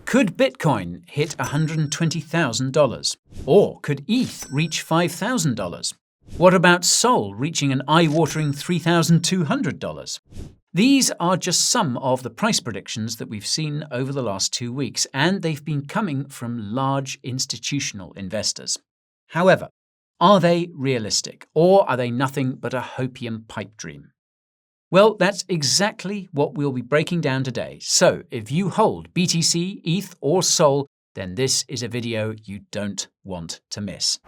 Could Bitcoin hit $120,000? Or could ETH reach $5,000? What about Sol reaching an eye-watering $3,200? These are just some of the price predictions that we've seen over the last 2 weeks, and they've been coming from large institutional investors. However, are they realistic, or are they nothing but a hopium pipe dream? Well, that's exactly what we'll be breaking down today. So if you hold BTC, ETH, or Sol, then this is a video you don't want to miss.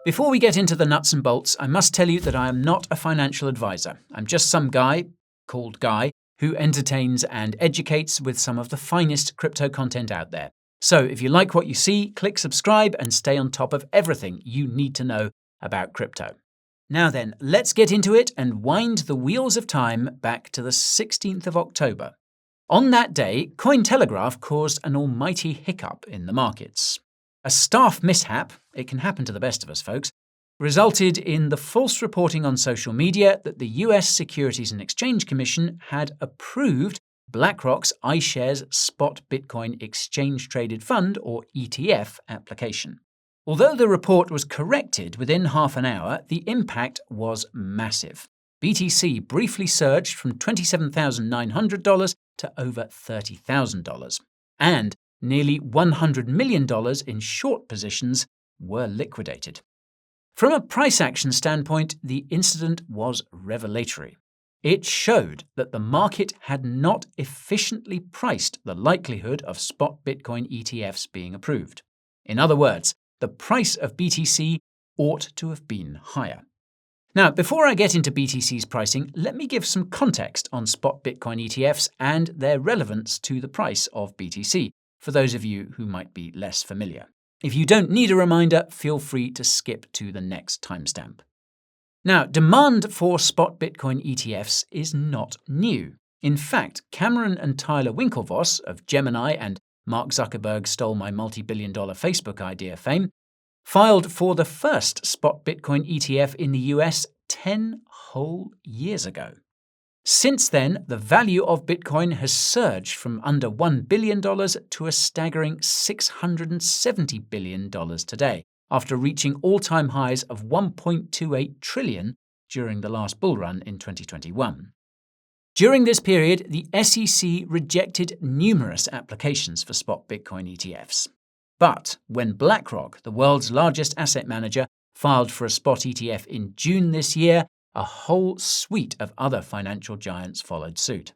Before we get into the nuts and bolts, I must tell you that I am not a financial advisor. I'm just some guy, called Guy, who entertains and educates with some of the finest crypto content out there. So if you like what you see, click subscribe and stay on top of everything you need to know about crypto. Now then, let's get into it and wind the wheels of time back to the 16th of October. On that day, Cointelegraph caused an almighty hiccup in the markets. A staff mishap, it can happen to the best of us folks, resulted in the false reporting on social media that the US Securities and Exchange Commission had approved BlackRock's iShares Spot Bitcoin Exchange Traded Fund, or ETF, application. Although the report was corrected within half an hour, the impact was massive. BTC briefly surged from $27,900 to over $30,000, and nearly $100 million in short positions were liquidated. From a price action standpoint, the incident was revelatory. It showed that the market had not efficiently priced the likelihood of spot Bitcoin ETFs being approved. In other words, the price of BTC ought to have been higher. Now, before I get into BTC's pricing, let me give some context on spot Bitcoin ETFs and their relevance to the price of BTC, for those of you who might be less familiar. If you don't need a reminder, feel free to skip to the next timestamp. Now, demand for spot Bitcoin ETFs is not new. In fact, Cameron and Tyler Winklevoss of Gemini and Mark Zuckerberg stole my multi-billion-dollar Facebook idea fame, filed for the first spot Bitcoin ETF in the US 10 whole years ago. Since then, the value of Bitcoin has surged from under $1 billion to a staggering $670 billion today, after reaching all-time highs of $1.28 trillion during the last bull run in 2021. During this period, the SEC rejected numerous applications for spot Bitcoin ETFs. But when BlackRock, the world's largest asset manager, filed for a spot ETF in June this year, a whole suite of other financial giants followed suit.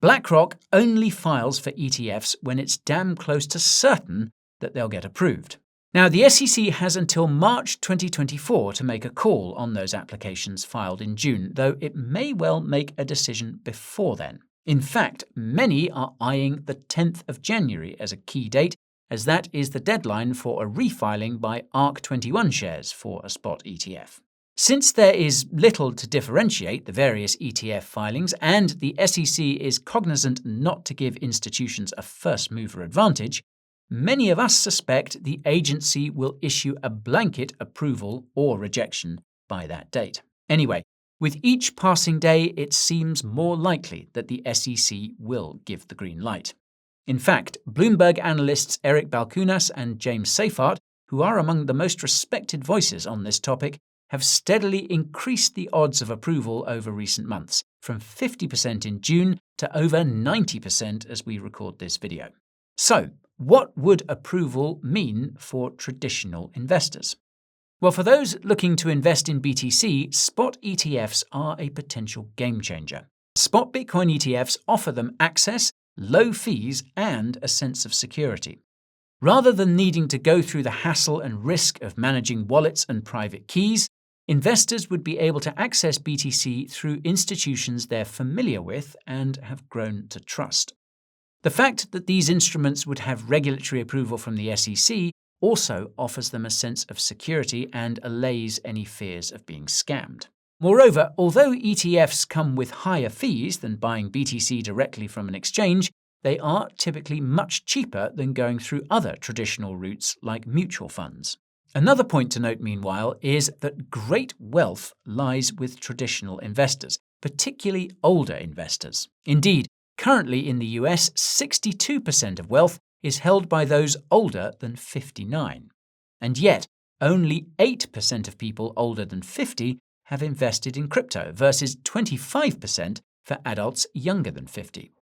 BlackRock only files for ETFs when it's damn close to certain that they'll get approved. Now, the SEC has until March 2024 to make a call on those applications filed in June, though it may well make a decision before then. In fact, many are eyeing the 10th of January as a key date, as that is the deadline for a refiling by ARK21 shares for a spot ETF. Since there is little to differentiate the various ETF filings, and the SEC is cognizant not to give institutions a first-mover advantage, many of us suspect the agency will issue a blanket approval or rejection by that date. Anyway, with each passing day, it seems more likely that the SEC will give the green light. In fact, Bloomberg analysts Eric Balchunas and James Seyffart, who are among the most respected voices on this topic, have steadily increased the odds of approval over recent months, from 50% in June to over 90% as we record this video. So, what would approval mean for traditional investors? Well, for those looking to invest in BTC, spot ETFs are a potential game changer. Spot Bitcoin ETFs offer them access, low fees, and a sense of security. Rather than needing to go through the hassle and risk of managing wallets and private keys, investors would be able to access BTC through institutions they're familiar with and have grown to trust. The fact that these instruments would have regulatory approval from the SEC also offers them a sense of security and allays any fears of being scammed. Moreover, although ETFs come with higher fees than buying BTC directly from an exchange, they are typically much cheaper than going through other traditional routes like mutual funds. Another point to note, meanwhile, is that great wealth lies with traditional investors, particularly older investors. Indeed, Currently in the US, 62% of wealth is held by those older than 59. And yet, only 8% of people older than 50 have invested in crypto versus 25% for adults younger than 50.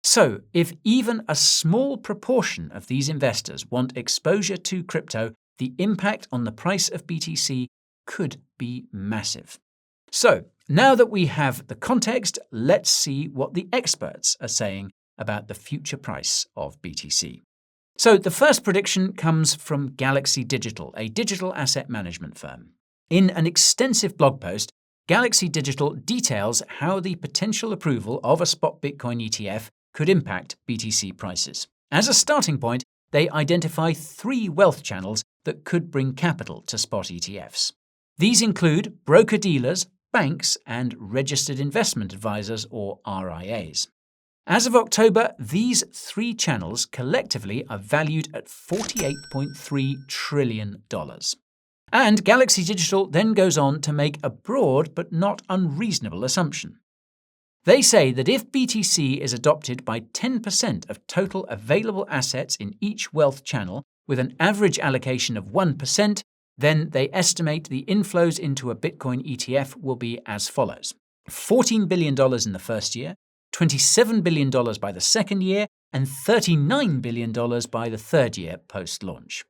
So, if even a small proportion of these investors want exposure to crypto, the impact on the price of BTC could be massive. So, now that we have the context, let's see what the experts are saying about the future price of BTC. So, the first prediction comes from Galaxy Digital, a digital asset management firm. In an extensive blog post, Galaxy Digital details how the potential approval of a spot Bitcoin ETF could impact BTC prices. As a starting point, they identify 3 wealth channels that could bring capital to spot ETFs. These include broker-dealers, banks, and registered investment advisors, or RIAs. As of October, these 3 channels collectively are valued at $48.3 trillion. And Galaxy Digital then goes on to make a broad but not unreasonable assumption. They say that if BTC is adopted by 10% of total available assets in each wealth channel, with an average allocation of 1%, then they estimate the inflows into a Bitcoin ETF will be as follows: $14 billion in the first year, $27 billion by the second year, and $39 billion by the third year post-launch.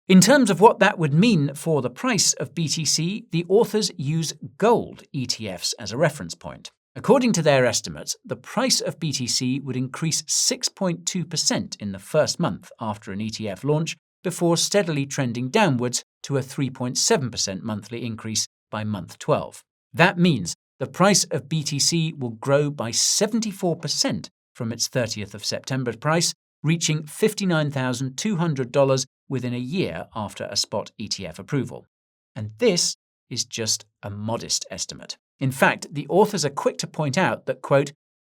In terms of what that would mean for the price of BTC, the authors use gold ETFs as a reference point. According to their estimates, the price of BTC would increase 6.2% in the first month after an ETF launch, before steadily trending downwards to a 3.7% monthly increase by month 12. That means the price of BTC will grow by 74% from its 30th of September price, reaching $59,200 within a year after a spot ETF approval. And this is just a modest estimate. In fact, the authors are quick to point out that, quote,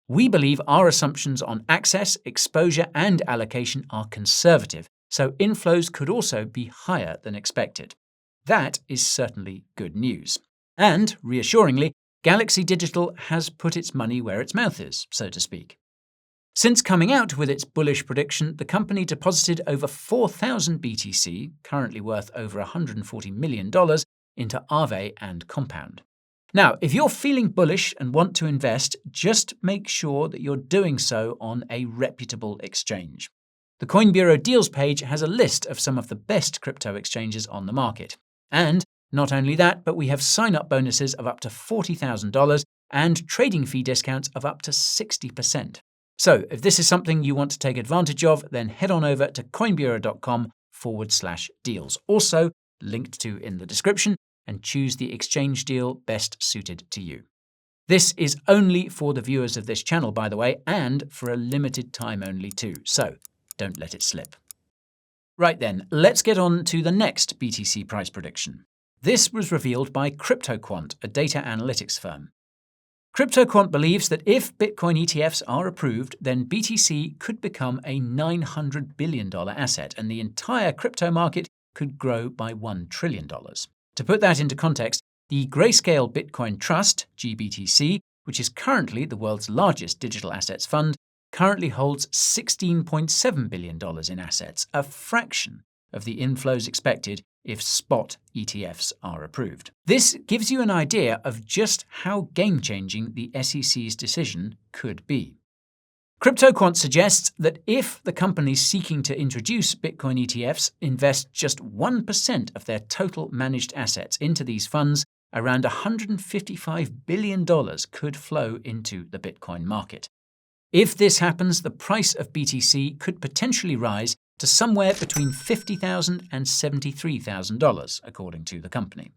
"We believe our assumptions on access, exposure, and allocation are conservative, so inflows could also be higher than expected." That is certainly good news. And, reassuringly, Galaxy Digital has put its money where its mouth is, so to speak. Since coming out with its bullish prediction, the company deposited over 4,000 BTC, currently worth over $140 million, into Aave and Compound. Now, if you're feeling bullish and want to invest, just make sure that you're doing so on a reputable exchange. The Coin Bureau Deals page has a list of some of the best crypto exchanges on the market. And not only that, but we have sign-up bonuses of up to $40,000 and trading fee discounts of up to 60%. So, if this is something you want to take advantage of, then head on over to coinbureau.com/deals. Also, linked to in the description, and choose the exchange deal best suited to you. This is only for the viewers of this channel, by the way, and for a limited time only too, so don't let it slip. Right then, let's get on to the next BTC price prediction. This was revealed by CryptoQuant, a data analytics firm. CryptoQuant believes that if Bitcoin ETFs are approved, then BTC could become a $900 billion asset, and the entire crypto market could grow by $1 trillion. To put that into context, the Grayscale Bitcoin Trust, GBTC, which is currently the world's largest digital assets fund, currently holds $16.7 billion in assets, a fraction of the inflows expected if spot ETFs are approved. This gives you an idea of just how game-changing the SEC's decision could be. CryptoQuant suggests that if the companies seeking to introduce Bitcoin ETFs invest just 1% of their total managed assets into these funds, around $155 billion could flow into the Bitcoin market. If this happens, the price of BTC could potentially rise to somewhere between $50,000 and $73,000, according to the company.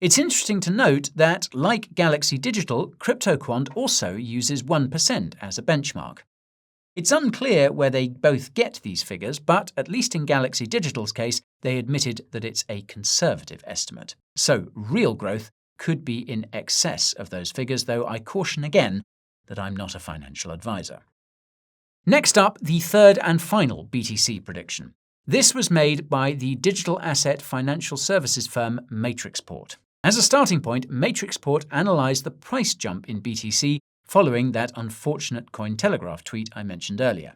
It's interesting to note that, like Galaxy Digital, CryptoQuant also uses 1% as a benchmark. It's unclear where they both get these figures, but at least in Galaxy Digital's case, they admitted that it's a conservative estimate. So real growth could be in excess of those figures, though I caution again that I'm not a financial advisor. Next up, the third and final BTC prediction. This was made by the digital asset financial services firm Matrixport. As a starting point, Matrixport analysed the price jump in BTC following that unfortunate Cointelegraph tweet I mentioned earlier.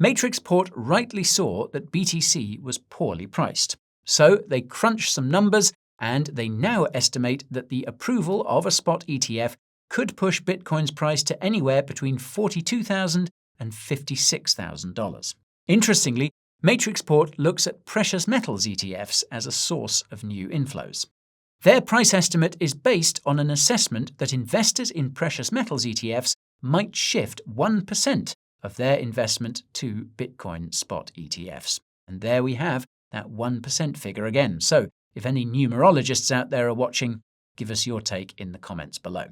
Matrixport rightly saw that BTC was poorly priced. So they crunched some numbers and they now estimate that the approval of a spot ETF could push Bitcoin's price to anywhere between $42,000 and $56,000. Interestingly, Matrixport looks at precious metals ETFs as a source of new inflows. Their price estimate is based on an assessment that investors in precious metals ETFs might shift 1% of their investment to Bitcoin spot ETFs. And there we have that 1% figure again. So if any numerologists out there are watching, give us your take in the comments below.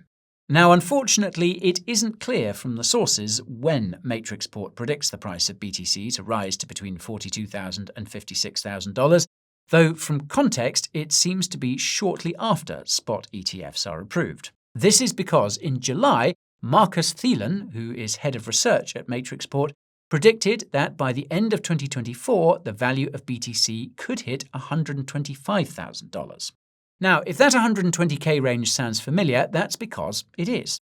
Now, unfortunately, it isn't clear from the sources when Matrixport predicts the price of BTC to rise to between $42,000 and $56,000, though from context it seems to be shortly after spot ETFs are approved. This is because in July, Marcus Thielen, who is head of research at Matrixport, predicted that by the end of 2024, the value of BTC could hit $125,000. Now, if that 120k range sounds familiar, that's because it is.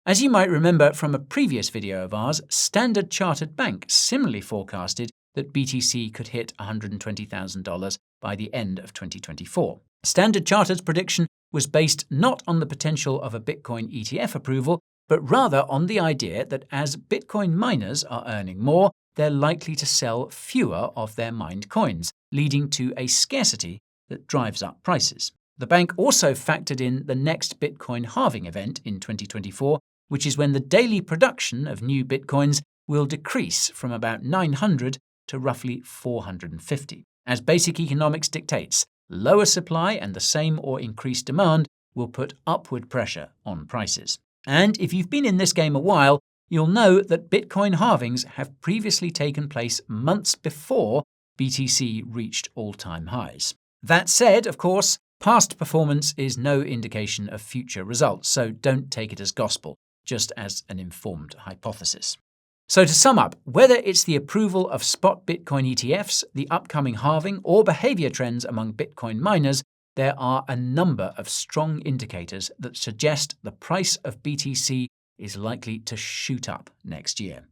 As you might remember from a previous video of ours, Standard Chartered Bank similarly forecasted that BTC could hit $120,000 by the end of 2024. Standard Chartered's prediction was based not on the potential of a Bitcoin ETF approval, but rather on the idea that as Bitcoin miners are earning more, they're likely to sell fewer of their mined coins, leading to a scarcity that drives up prices. The bank also factored in the next Bitcoin halving event in 2024, which is when the daily production of new Bitcoins will decrease from about 900 to roughly 450. As basic economics dictates, lower supply and the same or increased demand will put upward pressure on prices. And if you've been in this game a while, you'll know that Bitcoin halvings have previously taken place months before BTC reached all-time highs. That said, of course, past performance is no indication of future results, so don't take it as gospel, just as an informed hypothesis. So to sum up, whether it's the approval of spot Bitcoin ETFs, the upcoming halving, or behavior trends among Bitcoin miners, there are a number of strong indicators that suggest the price of BTC is likely to shoot up next year.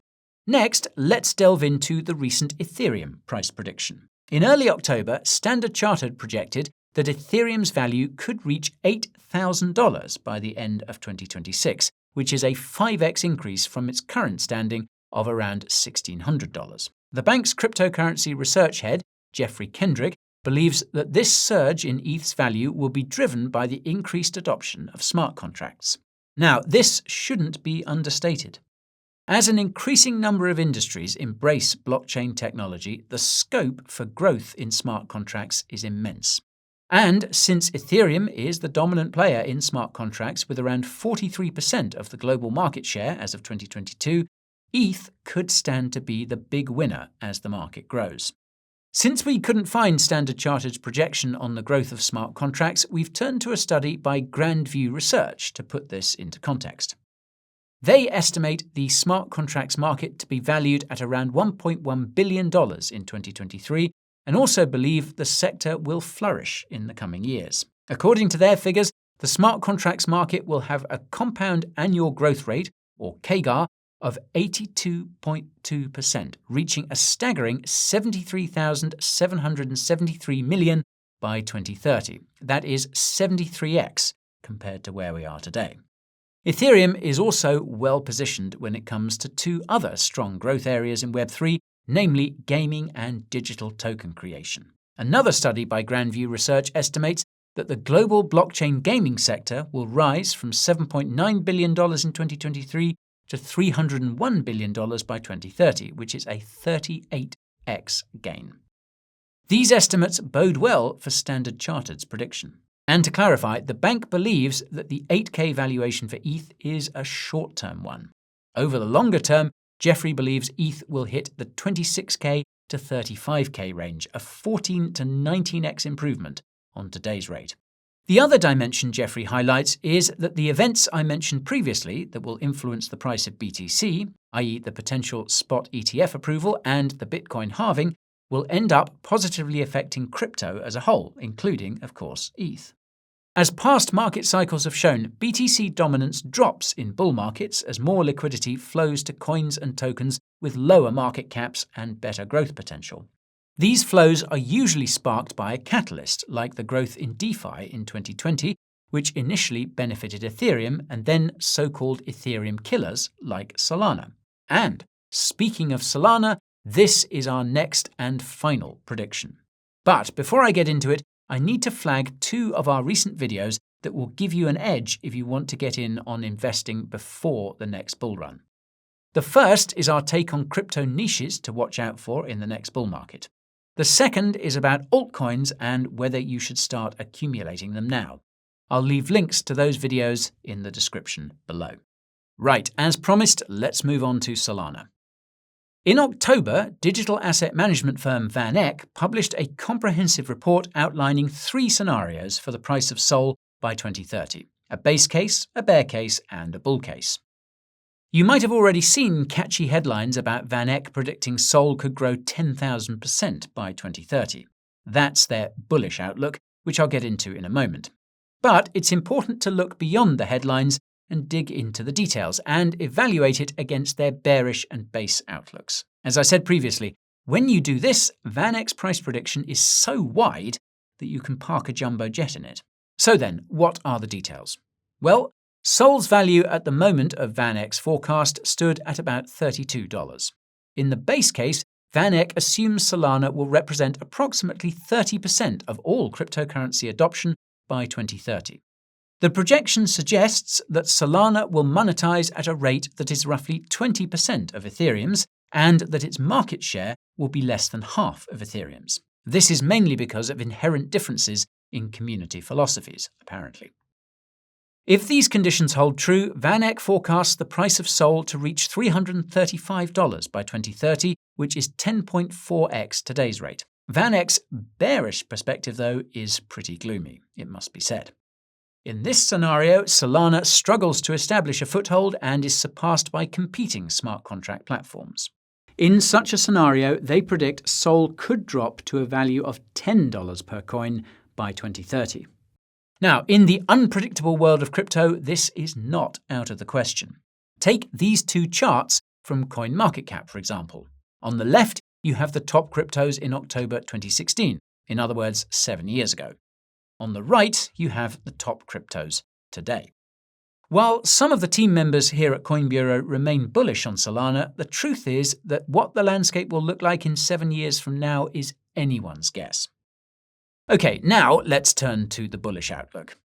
Next, let's delve into the recent Ethereum price prediction. In early October, Standard Chartered projected that Ethereum's value could reach $8,000 by the end of 2026, which is a 5x increase from its current standing of around $1,600. The bank's cryptocurrency research head, Jeffrey Kendrick, believes that this surge in ETH's value will be driven by the increased adoption of smart contracts. Now, this shouldn't be understated. As an increasing number of industries embrace blockchain technology, the scope for growth in smart contracts is immense. And since Ethereum is the dominant player in smart contracts with around 43% of the global market share as of 2022, ETH could stand to be the big winner as the market grows. Since we couldn't find Standard Chartered's projection on the growth of smart contracts, we've turned to a study by Grandview Research to put this into context. They estimate the smart contracts market to be valued at around $1.1 billion in 2023, and also believe the sector will flourish in the coming years. According to their figures, the smart contracts market will have a compound annual growth rate, or CAGR, of 82.2%, reaching a staggering $73,773 million by 2030. That is 73x compared to where we are today. Ethereum is also well positioned when it comes to two other strong growth areas in Web3, namely gaming and digital token creation. Another study by Grandview Research estimates that the global blockchain gaming sector will rise from $7.9 billion in 2023 to $301 billion by 2030, which is a 38x gain. These estimates bode well for Standard Chartered's prediction. And to clarify, the bank believes that the 8K valuation for ETH is a short-term one. Over the longer term, Jeffrey believes ETH will hit the 26K to 35K range, a 14 to 19x improvement on today's rate. The other dimension Jeffrey highlights is that the events I mentioned previously that will influence the price of BTC, i.e. the potential spot ETF approval and the Bitcoin halving, will end up positively affecting crypto as a whole, including, of course, ETH. As past market cycles have shown, BTC dominance drops in bull markets as more liquidity flows to coins and tokens with lower market caps and better growth potential. These flows are usually sparked by a catalyst, like the growth in DeFi in 2020, which initially benefited Ethereum, and then so-called Ethereum killers like Solana. And speaking of Solana, this is our next and final prediction. But before I get into it, I need to flag two of our recent videos that will give you an edge if you want to get in on investing before the next bull run. The first is our take on crypto niches to watch out for in the next bull market. The second is about altcoins and whether you should start accumulating them now. I'll leave links to those videos in the description below. Right, as promised, let's move on to Solana. In October, digital asset management firm VanEck published a comprehensive report outlining 3 scenarios for the price of SOL by 2030: a base case, a bear case, and a bull case. You might have already seen catchy headlines about VanEck predicting SOL could grow 10,000% by 2030. That's their bullish outlook, which I'll get into in a moment. But it's important to look beyond the headlines and dig into the details and evaluate it against their bearish and base outlooks. As I said previously, when you do this, VanEck's price prediction is so wide that you can park a jumbo jet in it. So then, what are the details? Well, SOL's value at the moment of VanEck's forecast stood at about $32. In the base case, VanEck assumes Solana will represent approximately 30% of all cryptocurrency adoption by 2030. The projection suggests that Solana will monetize at a rate that is roughly 20% of Ethereum's, and that its market share will be less than half of Ethereum's. This is mainly because of inherent differences in community philosophies, apparently. If these conditions hold true, VanEck forecasts the price of SOL to reach $335 by 2030, which is 10.4x today's rate. VanEck's bearish perspective, though, is pretty gloomy, it must be said. In this scenario, Solana struggles to establish a foothold and is surpassed by competing smart contract platforms. In such a scenario, they predict SOL could drop to a value of $10 per coin by 2030. Now, in the unpredictable world of crypto, this is not out of the question. Take these 2 charts from CoinMarketCap, for example. On the left, you have the top cryptos in October 2016, in other words, 7 years ago. On the right, you have the top cryptos today. While some of the team members here at Coin Bureau remain bullish on Solana, the truth is that what the landscape will look like in 7 years from now is anyone's guess. Okay, now let's turn to the bullish outlook.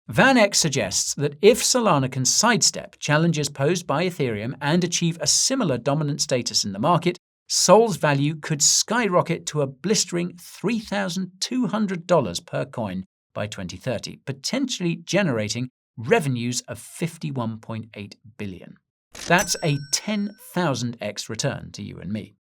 VanEck suggests that if Solana can sidestep challenges posed by Ethereum and achieve a similar dominant status in the market, SOL's value could skyrocket to a blistering $3,200 per coin by 2030, potentially generating revenues of $51.8 billion. That's a 10,000x return to you and me.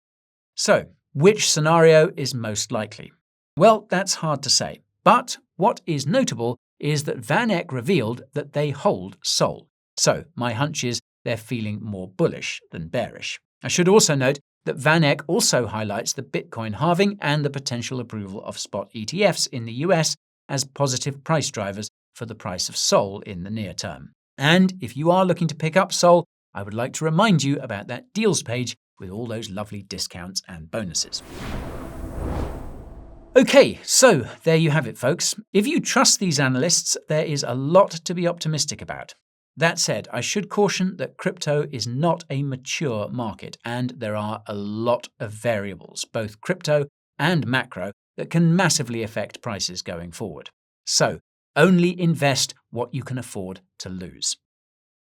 So, which scenario is most likely? Well, that's hard to say, but what is notable is that VanEck revealed that they hold SOL. So, my hunch is they're feeling more bullish than bearish. I should also note that VanEck also highlights the Bitcoin halving and the potential approval of spot ETFs in the US as positive price drivers for the price of SOL in the near term. And if you are looking to pick up SOL, I would like to remind you about that deals page with all those lovely discounts and bonuses. Okay, so there you have it, folks. If you trust these analysts, there is a lot to be optimistic about. That said, I should caution that crypto is not a mature market, and there are a lot of variables, both crypto and macro, that can massively affect prices going forward. So, only invest what you can afford to lose.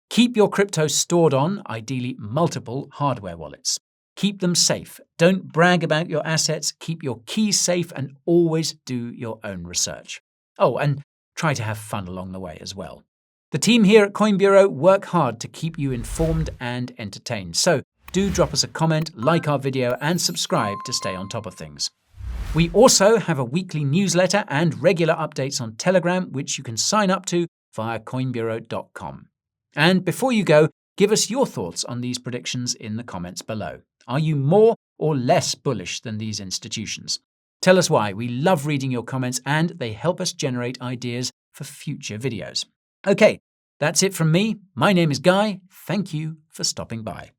Keep your crypto stored on, ideally multiple, hardware wallets. Keep them safe. Don't brag about your assets. Keep your keys safe and always do your own research. Oh, and try to have fun along the way as well. The team here at Coin Bureau work hard to keep you informed and entertained. So do drop us a comment, like our video, and subscribe to stay on top of things. We also have a weekly newsletter and regular updates on Telegram, which you can sign up to via coinbureau.com. And before you go, give us your thoughts on these predictions in the comments below. Are you more or less bullish than these institutions? Tell us why. We love reading your comments and they help us generate ideas for future videos. Okay, that's it from me. My name is Guy. Thank you for stopping by.